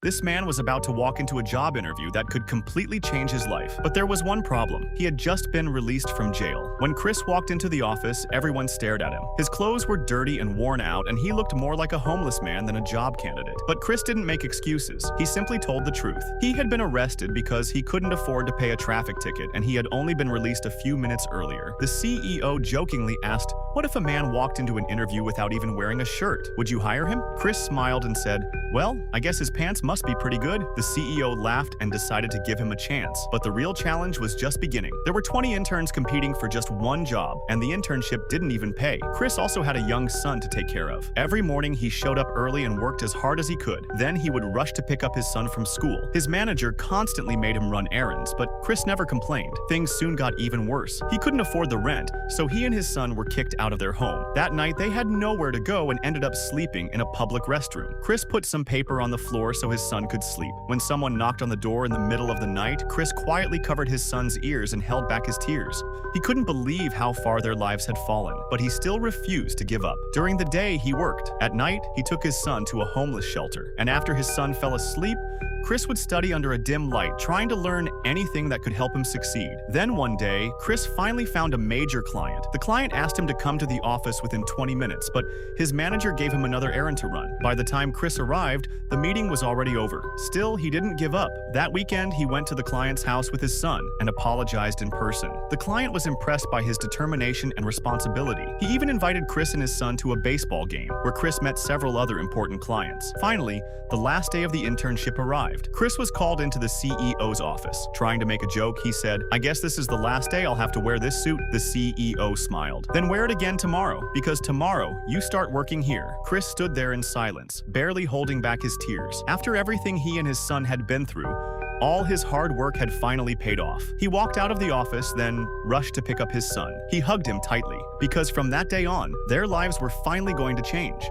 This man was about to walk into a job interview that could completely change his life. But there was one problem. He had just been released from jail. When Chris walked into the office, everyone stared at him. His clothes were dirty and worn out, and he looked more like a homeless man than a job candidate. But Chris didn't make excuses. He simply told the truth. He had been arrested because he couldn't afford to pay a traffic ticket, and he had only been released a few minutes earlier. The CEO jokingly asked, "What if a man walked into an interview without even wearing a shirt? Would you hire him?" Chris smiled and said, "Well, I guess his pants must be pretty good." The CEO laughed and decided to give him a chance. But the real challenge was just beginning. There were 20 interns competing for just one job, and the internship didn't even pay. Chris also had a young son to take care of. Every morning he showed up early and worked as hard as he could. Then he would rush to pick up his son from school. His manager constantly made him run errands, but Chris never complained. Things soon got even worse. He couldn't afford the rent, so he and his son were kicked out of their home. That night they had nowhere to go and ended up sleeping in a public restroom. Chris put some paper on the floor so his son could sleep. When someone knocked on the door in the middle of the night, Chris quietly covered his son's ears and held back his tears. He couldn't believe how far their lives had fallen, but he still refused to give up. During the day, he worked. At night, he took his son to a homeless shelter. And after his son fell asleep, Chris would study under a dim light, trying to learn anything that could help him succeed. Then one day, Chris finally found a major client. The client asked him to come to the office within 20 minutes, but his manager gave him another errand to run. By the time Chris arrived, the meeting was already over. Still, he didn't give up. That weekend, he went to the client's house with his son and apologized in person. The client was impressed by his determination and responsibility. He even invited Chris and his son to a baseball game, where Chris met several other important clients. Finally, the last day of the internship arrived. Chris was called into the CEO's office. Trying to make a joke, he said, "I guess this is the last day I'll have to wear this suit." The CEO smiled. "Then wear it again tomorrow, because tomorrow you start working here." Chris stood there in silence, barely holding back his tears. After everything he and his son had been through, all his hard work had finally paid off. He walked out of the office, then rushed to pick up his son. He hugged him tightly, because from that day on, their lives were finally going to change.